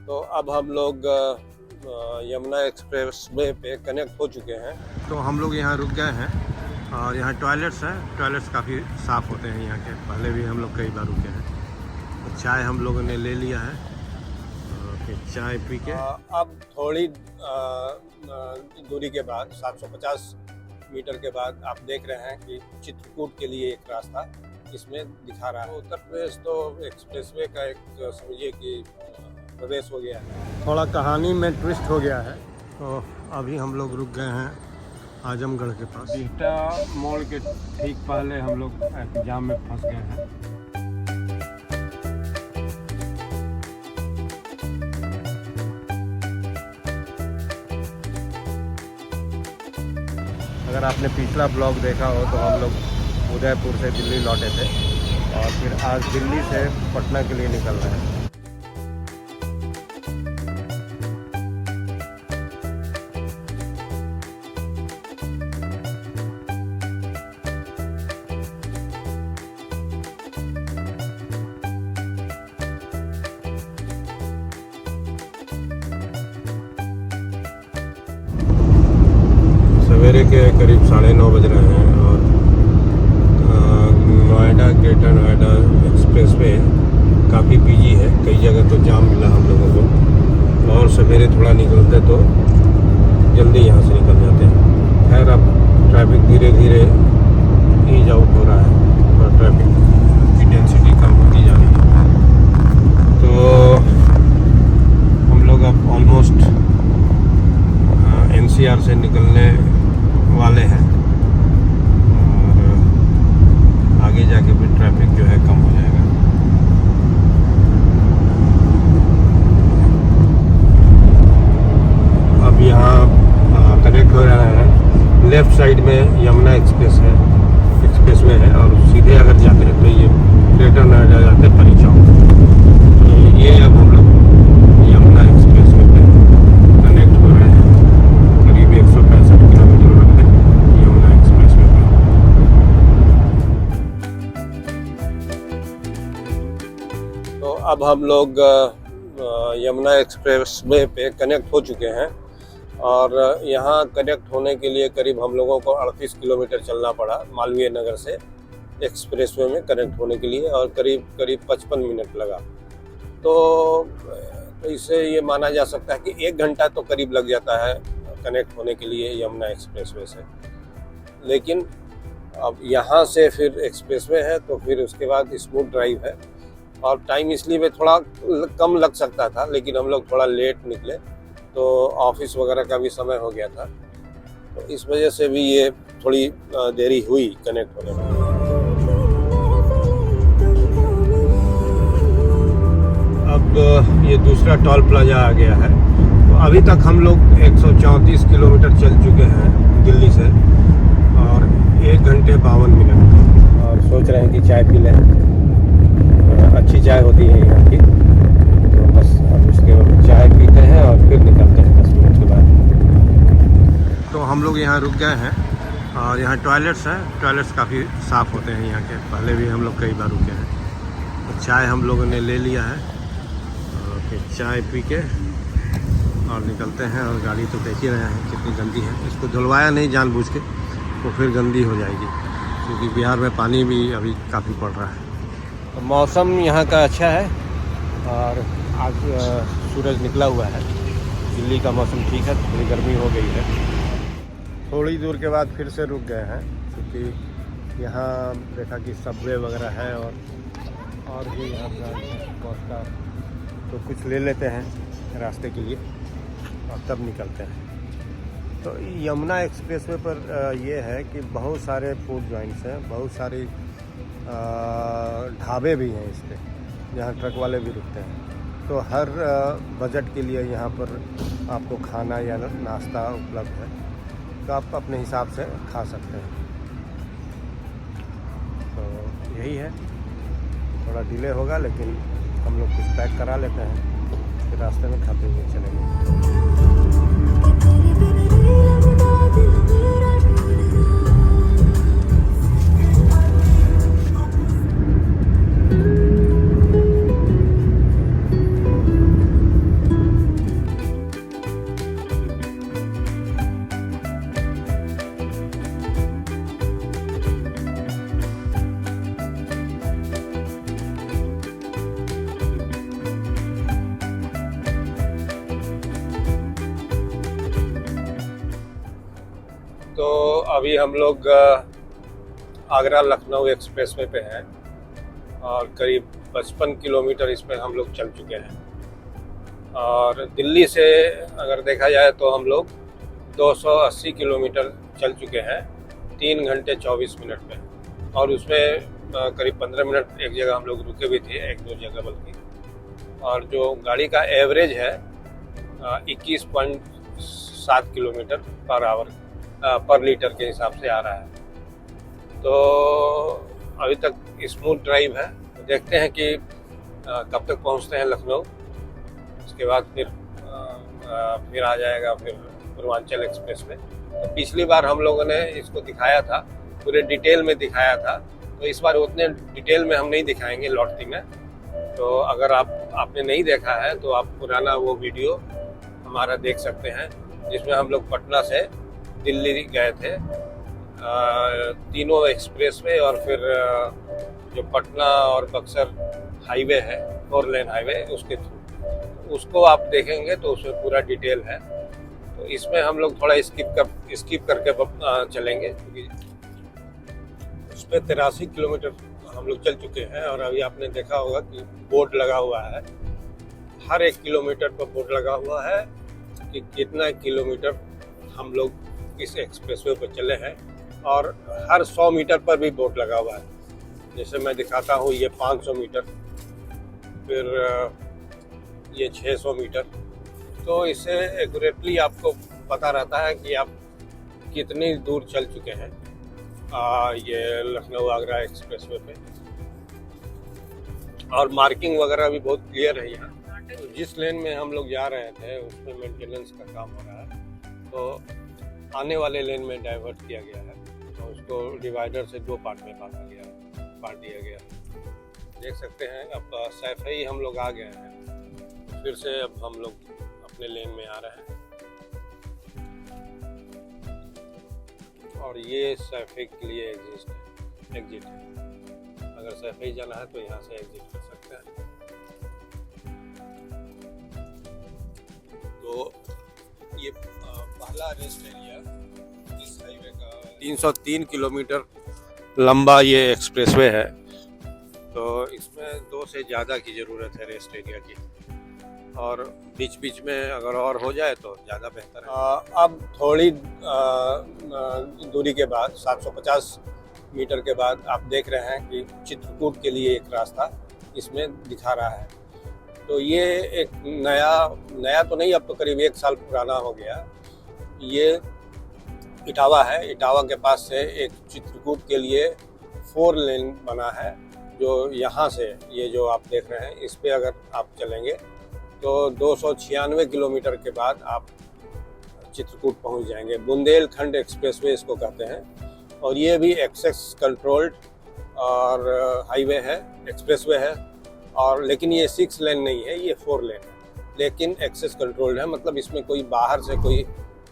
तो अब हम लोग यमुना एक्सप्रेस वे पे कनेक्ट हो चुके हैं। तो हम लोग यहाँ रुक गए हैं और यहाँ टॉयलेट्स हैं। टॉयलेट्स काफ़ी साफ़ होते हैं यहाँ के, पहले भी हम लोग कई बार रुके हैं। तो चाय हम लोगों ने ले लिया है, फिर चाय पी के अब थोड़ी दूरी के बाद 750 मीटर के बाद आप देख रहे हैं कि चित्रकूट के लिए एक रास्ता इसमें दिखा रहा है। उत्तर प्रदेश तो एक्सप्रेसवे का एक समझिए कि प्रदेश हो गया है। थोड़ा कहानी में ट्विस्ट हो गया है। तो अभी हम लोग रुक गए हैं आजमगढ़ के पास। बिहटा मोड़ के ठीक पहले हम लोग जाम में फंस गए हैं। अगर आपने पिछला ब्लॉग देखा हो तो हम लोग उदयपुर से दिल्ली लौटे थे और फिर आज दिल्ली से पटना के लिए निकल रहे हैं। सवेरे के करीब 9:30 बज रहे हैं और नोएडा ग्रेटर नोएडा एक्सप्रेसवे काफ़ी बिजी है। कई जगह तो जाम मिला हम लोगों को और सवेरे थोड़ा निकलते तो जल्दी यहाँ से निकल जाते हैं। खैर अब ट्रैफिक धीरे धीरे ईज आउट हो रहा है और ट्रैफिक की डेंसिटी कम होती जा रही है। तो हम लोग अब ऑलमोस्ट NCR से निकलने वाले हैं और आगे जाके फिर ट्रैफिक जो है कम हो जाएगा। अब यहाँ कनेक्ट हो रहा है। लेफ्ट साइड में यमुना एक्सप्रेसवे है और सीधे अगर जाते हैं तो ये ग्रेटर नोएडा जाते हैं परी चौक। तो ये अब हम लोग यमुना एक्सप्रेसवे पे कनेक्ट हो रहे हैं। करीब 165 किलोमीटर लगते हैं यमुना एक्सप्रेसवे पे। तो अब हम लोग यमुना एक्सप्रेसवे पे कनेक्ट हो चुके हैं और यहाँ कनेक्ट होने के लिए करीब हम लोगों को 38 किलोमीटर चलना पड़ा मालवीय नगर से एक्सप्रेसवे में कनेक्ट होने के लिए और करीब 55 मिनट लगा। तो इससे ये माना जा सकता है कि 1 घंटा तो करीब लग जाता है कनेक्ट होने के लिए यमुना एक्सप्रेसवे से। लेकिन अब यहाँ से फिर एक्सप्रेसवे है तो फिर उसके बाद स्मूथ ड्राइव है और टाइम इसलिए भी थोड़ा कम लग सकता था, लेकिन हम लोग थोड़ा लेट निकले तो ऑफिस वगैरह का भी समय हो गया था, तो इस वजह से भी ये थोड़ी देरी हुई कनेक्ट होने में। अब ये दूसरा टोल प्लाजा आ गया है। तो अभी तक हम लोग 134 किलोमीटर चल चुके हैं दिल्ली से और 1 घंटे 52 मिनट और सोच रहे हैं कि चाय पी लें। अच्छी चाय होती है यहाँ की, तो बस अब उसके बाद चाय पीते हैं और फिर निकलते हैं 10 मिनट के बाद। तो हम लोग यहाँ रुक गए हैं और यहाँ टॉयलेट्स हैं। टॉयलेट्स काफ़ी साफ़ होते हैं यहाँ के, पहले भी हम लोग कई बार रुके हैं। तो चाय हम लोगों ने ले लिया है और फिर चाय पी के और निकलते हैं। और गाड़ी तो देख ही रहे हैं कितनी गंदी है। इसको धुलवाया नहीं जानबूझ के, तो फिर गंदी हो जाएगी क्योंकि बिहार में पानी भी अभी काफ़ी पड़ रहा है। तो मौसम यहाँ का अच्छा है और आज सूरज निकला हुआ है। दिल्ली का मौसम ठीक है, थोड़ी गर्मी हो गई है। थोड़ी दूर के बाद फिर से रुक गए हैं क्योंकि यहाँ देखा कि सबवे वगैरह है और भी यहाँ का तो कुछ ले लेते हैं रास्ते के लिए और तब निकलते हैं। तो यमुना एक्सप्रेसवे पर ये है कि बहुत सारे फूड जॉइंट्स हैं, बहुत सारी ढाबे भी हैं इस पे जहाँ ट्रक वाले भी रुकते हैं। तो हर बजट के लिए यहाँ पर आपको खाना या नाश्ता उपलब्ध है, तो आप अपने हिसाब से खा सकते हैं। तो यही है, थोड़ा डिले होगा लेकिन हम लोग कुछ पैक करा लेते हैं, फिर रास्ते में खाते हुए चलेंगे। तो अभी हम लोग आगरा लखनऊ एक्सप्रेसवे पे हैं और करीब 55 किलोमीटर इसमें हम लोग चल चुके हैं। और दिल्ली से अगर देखा जाए तो हम लोग 280 किलोमीटर चल चुके हैं 3 घंटे 24 मिनट में। और उसमें करीब 15 मिनट एक जगह हम लोग रुके भी थे, एक दो जगह बल्कि। और जो गाड़ी का एवरेज है 21.7 किलोमीटर पर आवर पर लीटर के हिसाब से आ रहा है। तो अभी तक स्मूथ ड्राइव है। तो देखते हैं कि कब तक पहुंचते हैं लखनऊ। उसके बाद फिर आ जाएगा फिर पूर्वांचल एक्सप्रेस में। तो पिछली बार हम लोगों ने इसको दिखाया था, पूरे डिटेल में दिखाया था, तो इस बार उतने डिटेल में हम नहीं दिखाएंगे लौटती में। तो अगर आपने नहीं देखा है तो आप पुराना वो वीडियो हमारा देख सकते हैं, जिसमें हम लोग पटना से दिल्ली गए थे तीनों एक्सप्रेस में। और फिर जो पटना और बक्सर हाईवे है, 4 लेन हाईवे, उसके थ्रू उसको आप देखेंगे तो उसमें पूरा डिटेल है। तो इसमें हम लोग थोड़ा स्किप करके चलेंगे, क्योंकि उस पर 83 किलोमीटर हम लोग चल चुके हैं। और अभी आपने देखा होगा कि बोर्ड लगा हुआ है, हर 1 किलोमीटर पर बोर्ड लगा हुआ है कि कितना किलोमीटर हम लोग इस एक्सप्रेसवे पर चले हैं। और हर 100 मीटर पर भी बोर्ड लगा हुआ है। जैसे मैं दिखाता हूँ, ये 500 मीटर, फिर ये 600 मीटर। तो इससे एक्यूरेटली आपको पता रहता है कि आप कितनी दूर चल चुके हैं ये लखनऊ आगरा एक्सप्रेसवे पे। और मार्किंग वगैरह भी बहुत क्लियर है यहाँ। तो जिस लेन में हम लोग जा रहे थे उसमें मेंटेनेंस का काम हो रहा है, तो आने वाले लेन में डाइवर्ट किया गया है। तो उसको डिवाइडर से 2 पार्ट में बांट दिया गया। देख सकते हैं अब सैफई हम लोग आ गए हैं। फिर से अब हम लोग अपने लेन में आ रहे हैं। और ये सैफई के लिए एग्जिट है। अगर सैफई जाना है तो यहाँ से एग्जिट कर सकते हैं। तो ये पहला रेस्ट एरिया इस हाईवे का 303 किलोमीटर लंबा ये एक्सप्रेसवे है। तो इसमें 2 से ज़्यादा की ज़रूरत है रेस्ट एरिया की। और बीच बीच में अगर और हो जाए तो ज़्यादा बेहतर है। अब थोड़ी दूरी के बाद 750 मीटर के बाद आप देख रहे हैं कि चित्रकूट के लिए एक रास्ता इसमें दिखा रहा है। तो ये एक नया तो नहीं, अब तो करीब 1 साल पुराना हो गया। ये इटावा है। इटावा के पास से एक चित्रकूट के लिए 4 लेन बना है, जो यहाँ से ये जो आप देख रहे हैं इस पे अगर आप चलेंगे तो 296 किलोमीटर के बाद आप चित्रकूट पहुँच जाएंगे। बुंदेलखंड एक्सप्रेसवे इसको कहते हैं। और ये भी एक्सेस कंट्रोल्ड और हाईवे है, एक्सप्रेसवे है। और लेकिन ये 6 लेन नहीं है, ये 4 लेन है, लेकिन एक्सेस कंट्रोल्ड है। मतलब इसमें कोई बाहर से कोई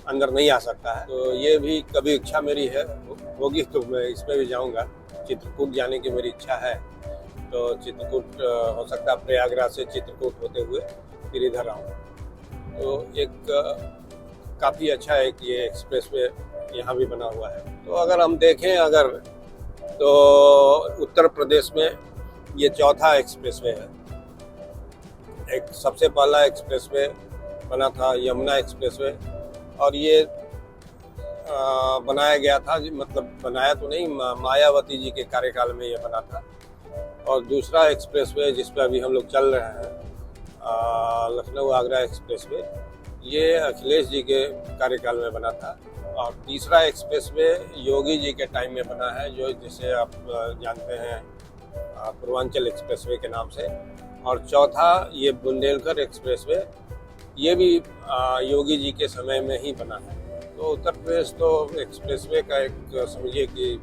अंदर नहीं आ सकता है। तो ये भी कभी इच्छा मेरी होगी तो मैं इसमें भी जाऊंगा। चित्रकूट जाने की मेरी इच्छा है। तो चित्रकूट हो सकता है प्रयागराज से चित्रकूट होते हुए फिर इधर आऊँ। तो एक काफ़ी अच्छा है कि ये एक्सप्रेसवे यहाँ भी बना हुआ है। तो अगर हम देखें तो उत्तर प्रदेश में ये 4था एक्सप्रेसवे है। एक सबसे पहला एक्सप्रेसवे बना था यमुना एक्सप्रेसवे, और ये बनाया गया था, मतलब बनाया तो नहीं, मायावती जी के कार्यकाल में ये बना था। और दूसरा एक्सप्रेसवे जिस पे अभी हम लोग चल रहे हैं लखनऊ आगरा एक्सप्रेसवे, ये अखिलेश जी के कार्यकाल में बना था। और तीसरा एक्सप्रेसवे योगी जी के टाइम में बना है, जो जिसे आप जानते हैं पूर्वांचल एक्सप्रेसवे के नाम से। और चौथा ये बुंदेलखंड एक्सप्रेसवे, ये भी योगी जी के समय में ही बना है। तो उत्तर प्रदेश तो एक्सप्रेसवे का एक समझिए कि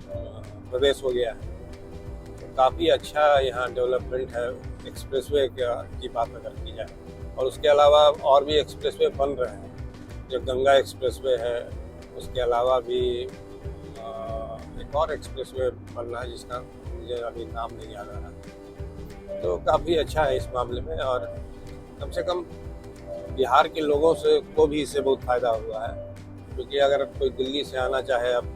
प्रदेश हो गया है। तो काफ़ी अच्छा यहाँ डेवलपमेंट है एक्सप्रेसवे की बात अगर की जाए। और उसके अलावा और भी एक्सप्रेसवे बन रहे हैं, जो गंगा एक्सप्रेसवे है। उसके अलावा भी एक और एक्सप्रेसवे बन रहा है जिसका मुझे अभी नाम नहीं याद आ रहा। तो काफ़ी अच्छा है इस मामले में। और कम से कम बिहार के लोगों को भी इससे बहुत फ़ायदा हुआ है। क्योंकि अगर कोई दिल्ली से आना चाहे अब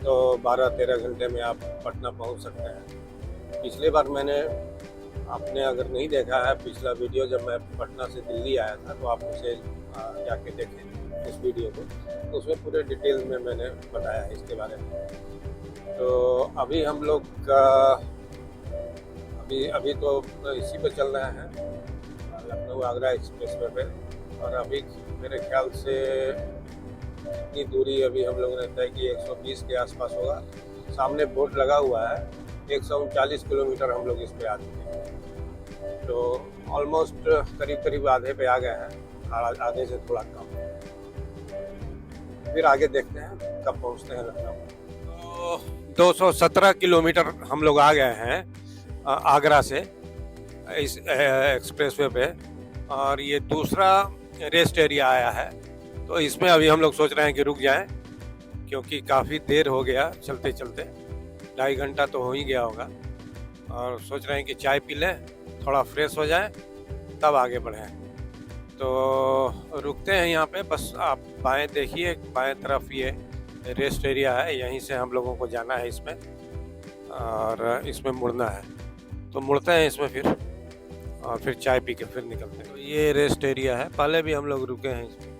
तो 12-13 घंटे में आप पटना पहुंच सकते हैं। पिछली बार मैंने, आपने अगर नहीं देखा है पिछला वीडियो, जब मैं पटना से दिल्ली आया था तो आप उसे जाके देखें उस वीडियो को, तो उसमें पूरे डिटेल में मैंने बताया है इसके बारे में। तो अभी हम लोग अभी तो इसी पे चल रहे हैं, लखनऊ आगरा एक्सप्रेस वे पे। और अभी मेरे ख्याल से इतनी दूरी अभी हम लोगों ने तय की 120 के आसपास होगा। सामने बोर्ड लगा हुआ है 139 किलोमीटर हम लोग इस पे आ चुके हैं। तो ऑलमोस्ट करीब आधे पे आ गए हैं, आधे से थोड़ा कम। फिर आगे देखते हैं कब पहुंचते हैं लखनऊ। तो 217 किलोमीटर हम लोग आ गए हैं आगरा से इस एक्सप्रेस वे पे। और ये दूसरा रेस्ट एरिया आया है, तो इसमें अभी हम लोग सोच रहे हैं कि रुक जाएं, क्योंकि काफ़ी देर हो गया चलते चलते, 2.5 घंटा तो हो ही गया होगा। और सोच रहे हैं कि चाय पी लें, थोड़ा फ्रेश हो जाएं, तब आगे बढ़ें। तो रुकते हैं यहाँ पे। बस आप बाएं देखिए, बाएं तरफ ये रेस्ट एरिया है, यहीं से हम लोगों को जाना है इसमें, और इसमें मुड़ना है। तो मुड़ते हैं इसमें फिर, और फिर चाय पी के फिर निकलते हैं। तो ये रेस्ट एरिया है, पहले भी हम लोग रुके हैं इसमें,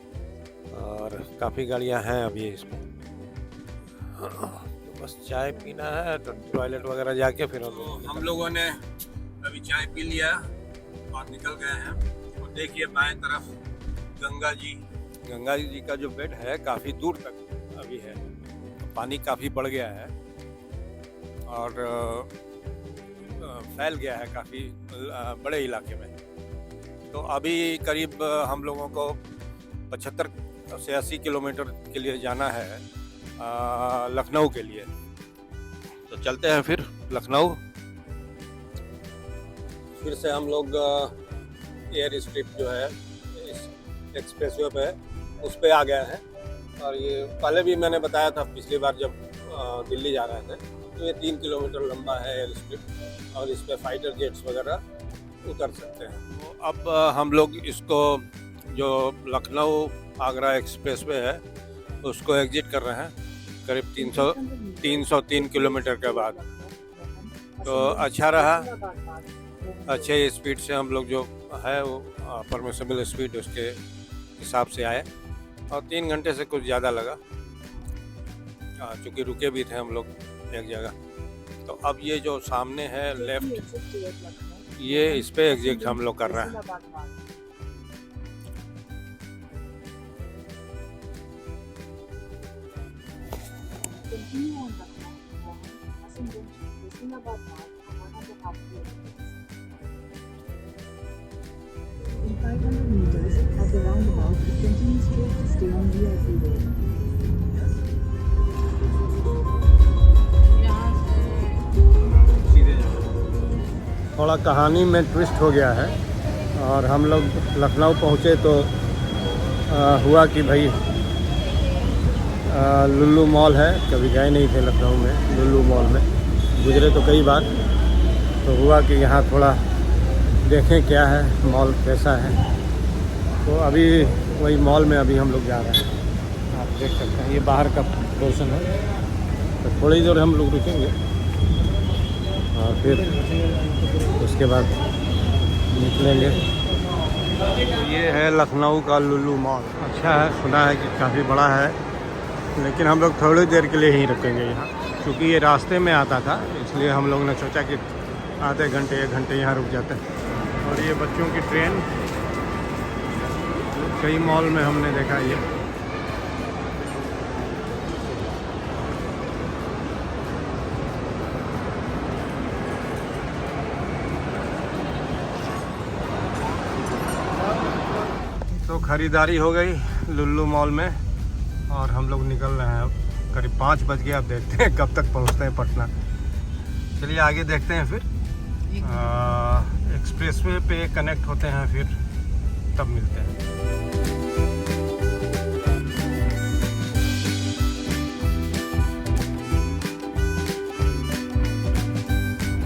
और काफ़ी गाड़ियाँ हैं अभी इसमें। तो बस चाय पीना है, तो टॉयलेट वगैरह जाके फिर हम लोगों ने अभी चाय पी लिया और निकल गए हैं। और देखिए बाएं तरफ गंगा जी का जो बेड है काफ़ी दूर तक अभी है, तो पानी काफ़ी बढ़ गया है और फैल गया है काफ़ी बड़े इलाके में। तो अभी करीब हम लोगों को 75 से 80 किलोमीटर के लिए जाना है लखनऊ के लिए। तो चलते हैं फिर लखनऊ। फिर से हम लोग एयर स्ट्रिप जो है इस एक्सप्रेस वे पे, उस पे आ गए हैं। और ये पहले भी मैंने बताया था पिछली बार जब दिल्ली जा रहे थे, तो ये 3 किलोमीटर लंबा है एयर स्ट्रिप, और इस पे फाइटर जेट्स वगैरह उतर सकते हैं। तो अब हम लोग इसको, जो लखनऊ आगरा एक्सप्रेस वे है, उसको एग्जिट कर रहे हैं करीब 303 किलोमीटर के बाद। तो अच्छा रहा, अच्छे स्पीड से हम लोग जो है वो परमिसेबल स्पीड उसके हिसाब से आए, और 3 घंटे से कुछ ज़्यादा लगा, चूँकि रुके भी थे हम लोग एक जगह। तो अब ये जो सामने है लेफ्ट, ये इस पे एग्जिट हम लोग कर रहे हैं। In 500 meters, at the roundabout, continue straight to stay on VIP road. थोड़ा कहानी में ट्विस्ट हो गया है, और हम लोग लखनऊ पहुँचे तो हुआ कि भाई लुल्लू मॉल है, कभी गए नहीं थे लखनऊ में, लुल्लू मॉल में गुजरे तो कई बार। तो हुआ कि यहाँ थोड़ा देखें क्या है, मॉल कैसा है। तो अभी वही मॉल में अभी हम लोग जा रहे हैं, आप देख सकते हैं, ये बाहर का पोर्शन है। तो थोड़ी देर हम लोग रुकेंगे और फिर उसके बाद निकलेंगे। तो ये है लखनऊ का लुल्लू मॉल। अच्छा है, सुना है कि काफ़ी बड़ा है, लेकिन हम लोग थोड़ी देर के लिए ही रुकेंगे यहाँ, क्योंकि ये रास्ते में आता था, इसलिए हम लोग ने सोचा कि आधे घंटे 1 घंटे यहाँ रुक जाते हैं। और ये बच्चों की ट्रेन, कई मॉल में हमने देखा ये। तो ख़रीदारी हो गई लुल्लू मॉल में, और हम लोग निकल रहे हैं। अब करीब 5 बज गए, अब देखते हैं कब तक पहुंचते हैं पटना। चलिए आगे देखते हैं, फिर एक्सप्रेस वे पे कनेक्ट होते हैं, फिर तब मिलते हैं।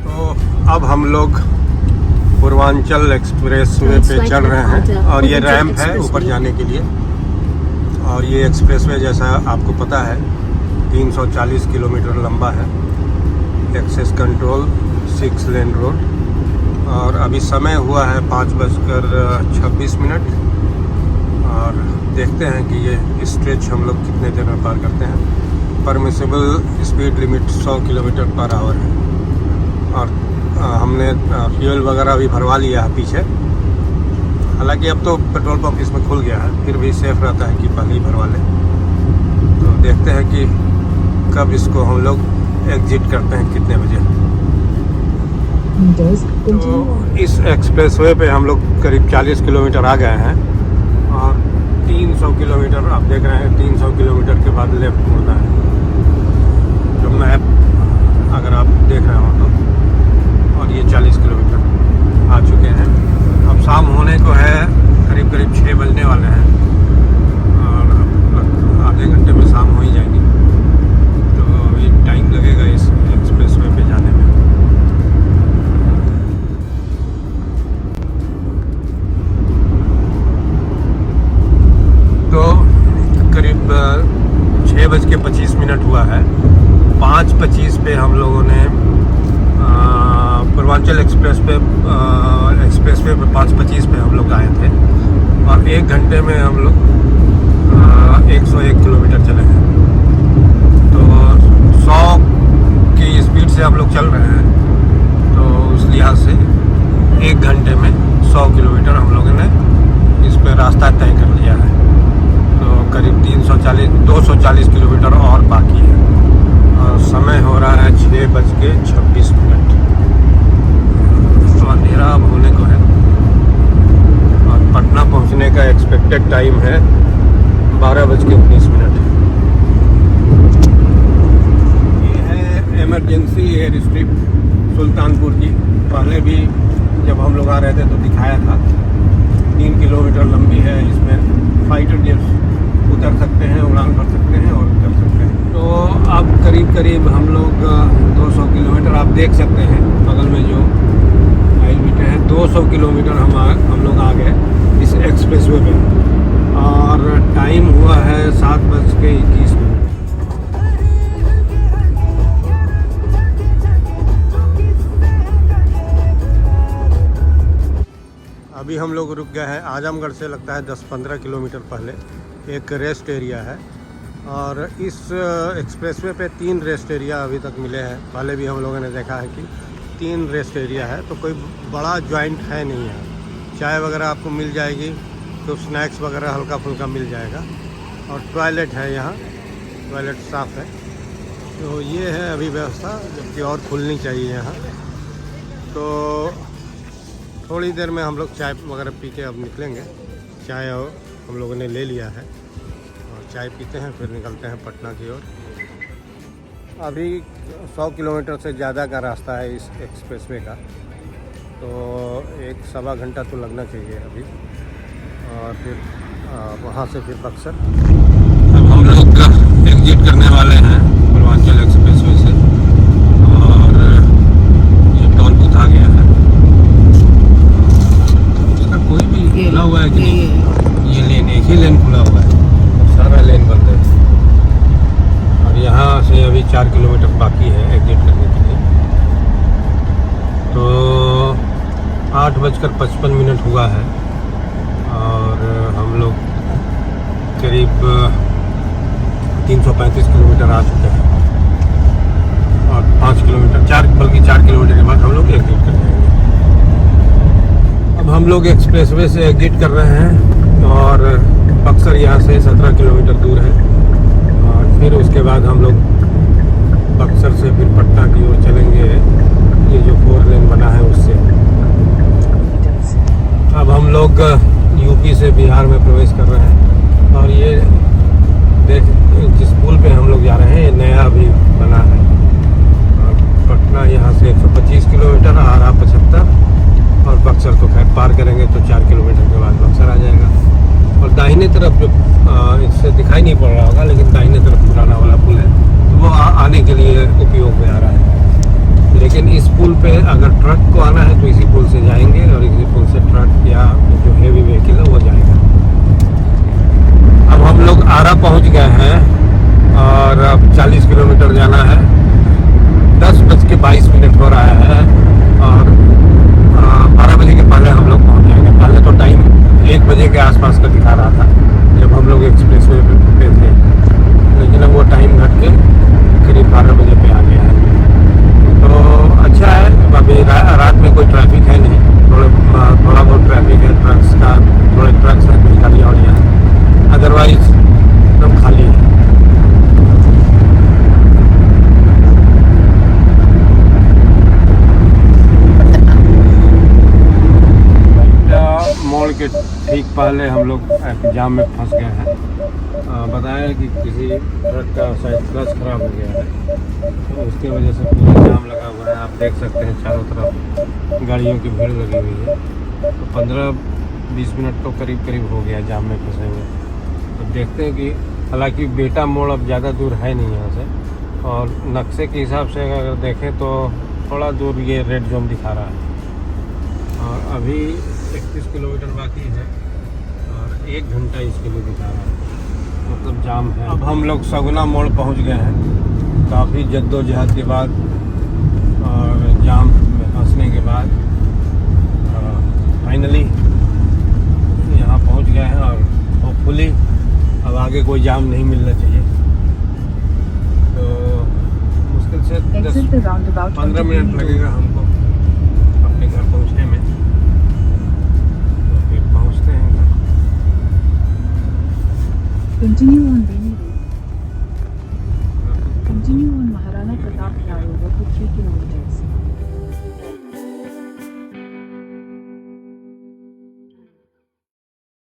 तो अब हम लोग पूर्वांचल एक्सप्रेस वे पे चल रहे हैं, और ये रैंप है ऊपर जाने के लिए। और ये एक्सप्रेसवे जैसा आपको पता है 340 किलोमीटर लंबा है। Access control 6 lane road. और अभी समय हुआ है 5:26। और देखते हैं कि ये स्ट्रेच हम लोग कितने देर में पार करते हैं। Permissible speed limit 100 kilometre per hour है। और हमने फ्यूल वगैरह भी भरवा लिया है पीछे। हालांकि अब तो पेट्रोल पंप इसमें खुल गया है, फिर भी सेफ रहता है कि पहले ही भरवा लें। तो देखते हैं कि कब इसको हम लोग एग्जिट करते हैं, कितने बजे। तो इस एक्सप्रेसवे पे हम लोग करीब 40 किलोमीटर आ गए हैं और 300 किलोमीटर आप देख रहे हैं। 300 किलोमीटर के बाद लेफ्ट मुड़ना है। जो मैप अगर आप देख रहे हो तो, और ये 40 किलोमीटर आ चुके हैं। अब शाम होने को है, करीब 6 बजने वाले हैं और आधे घंटे में शाम हो ही जाएगी। तो अभी टाइम लगेगा इस एक्सप्रेसवे पे जाने में। तो करीब 6:25 हुआ है। 5:25 पे हम लोगों ने पूर्वांचल एक्सप्रेसवे पे 5:25 पे हम लोग आए थे और 1 घंटे में हम लोग 101 किलोमीटर चले हैं। तो 100 की स्पीड से हम लोग चल रहे हैं, तो उस लिहाज से 1 घंटे में 100 किलोमीटर हम लोगों ने इस पे रास्ता तय कर लिया है। तो करीब 240 किलोमीटर और बाकी है और समय हो रहा है 6:26। तो अंधेरा अब होने को है और पटना पहुंचने का एक्सपेक्टेड टाइम है 12:19। ये है इमरजेंसी एयर स्ट्रिप सुल्तानपुर की। पहले भी जब हम लोग आ रहे थे तो दिखाया था। 3 किलोमीटर लंबी है। इसमें फाइटर जेट्स उतर सकते हैं, उड़ान भर सकते हैं और उतर सकते हैं। तो अब करीब हम लोग 200 किलोमीटर आप देख सकते हैं बगल में जो माइल मीटर है। 200 किलोमीटर हम लोग आ गए इस एक्सप्रेसवे पे और टाइम हुआ है 7:21। अभी हम लोग रुक गए हैं आजमगढ़ से, लगता है 10-15 किलोमीटर पहले एक रेस्ट एरिया है। और इस एक्सप्रेसवे पे 3 रेस्ट एरिया अभी तक मिले हैं। पहले भी हम लोगों ने देखा है कि 3 रेस्ट एरिया है, तो कोई बड़ा जॉइंट है नहीं है। चाय वगैरह आपको मिल जाएगी, तो स्नैक्स वगैरह हल्का फुल्का मिल जाएगा। और टॉयलेट है यहाँ, टॉयलेट साफ़ है। तो ये है अभी व्यवस्था, जबकि और खुलनी चाहिए यहाँ। तो थोड़ी देर में हम लोग चाय वगैरह पी के अब निकलेंगे। चाय हम लोगों ने ले लिया है और चाय पीते हैं, फिर निकलते हैं पटना की ओर। अभी 100 किलोमीटर से ज़्यादा का रास्ता है इस एक्सप्रेसवे का, तो 1-1.25 घंटा तो लगना चाहिए अभी। और फिर वहाँ से फिर बक्सर। अब हम लोग एग्जिट करने वाले हैं पूर्वांचल एक्सप्रेसवे से और ये टोल बूथ आ गया है। इसका कोई भी खुला हुआ है कि नहीं? ये लेन, एक ही लेन खुला हुआ है, सारा लेन बंद है। और यहाँ से अभी 4 किलोमीटर बाकी है एग्जिट करने के लिए। तो 8:55 हुआ है और हम लोग करीब 335 किलोमीटर आ चुके हैं और 4 किलोमीटर के बाद हम लोग एग्जिट कर जाएंगे। अब हम लोग एक्सप्रेसवे से एग्जिट कर रहे हैं और बक्सर यहाँ से 17 किलोमीटर दूर है। और फिर उसके बाद हम लोग बक्सर से फिर पटना की ओर चलेंगे, ये जो 4 लेन बना है उससे। अब हम लोग यूपी से बिहार में प्रवेश कर रहे हैं और ये जिस पुल पे हम लोग जा रहे हैं ये नया अभी बना है। और पटना यहाँ से 125 किलोमीटर, आरा 75 और बक्सर तो खैर पार करेंगे तो 4 किलोमीटर के बाद बक्सर आ जाएगा। और दाहिने तरफ जो इससे दिखाई नहीं पड़ रहा होगा, लेकिन दाहिने तरफ पुराना वाला पुल है, तो वो आने के लिए उपयोग में आ रहा है। लेकिन इस पुल पे अगर ट्रक को आना है तो इसी पुल से जाएंगे और इसी पुल से ट्रक या जो हेवी व्हीकल है वो जाएगा। अब हम लोग आरा आसपास का दिखा रहा था जब हम लोग एक्सप्रेस वे पे थे, लेकिन अब वो टाइम घट के करीब 12 बजे पे आ गया है। तो अच्छा है, अभी रात में कोई ट्रैफिक है नहीं, थोड़ा बहुत ट्रैफिक है ट्रक्स का, थोड़े ट्रक्स हैं, कुछ गाड़ियाँ वाड़ियाँ हैं, अदरवाइज एकदम खाली है। मोड़ के ठीक पहले हम लोग जाम में फंस गए हैं। बताया कि किसी ट्रक का शायद क्लच खराब हो गया है, तो उसकी वजह से पूरा जाम लगा हुआ है। आप देख सकते हैं चारों तरफ गाड़ियों की भीड़ लगी हुई है। तो 15-20 मिनट तो करीब हो गया जाम में फंसे हुए। तो देखते हैं कि हालांकि बेटा मोड़ अब ज़्यादा दूर है नहीं यहाँ से, और नक्शे के हिसाब से अगर देखें तो थोड़ा दूर ये रेड जोन दिखा रहा है, और अभी 31 किलोमीटर बाकी है और 1 घंटा इसके लिए दिखा रहा है, मतलब जाम है। अब हम लोग सगुना मोड़ पहुंच गए हैं, काफ़ी जद्दोजहद के बाद और जाम में फंसने के बाद फाइनली यहाँ पहुंच गए हैं, और होपफुली अब आगे कोई जाम नहीं मिलना चाहिए। तो मुश्किल से 10-15 मिनट लगेगा हमको अपने घर पहुंचने में। तो फिर पहुंचते हैं घर। Continue on Bailey Road. Continue on Maharana Pratap flyover for 3 kilometers.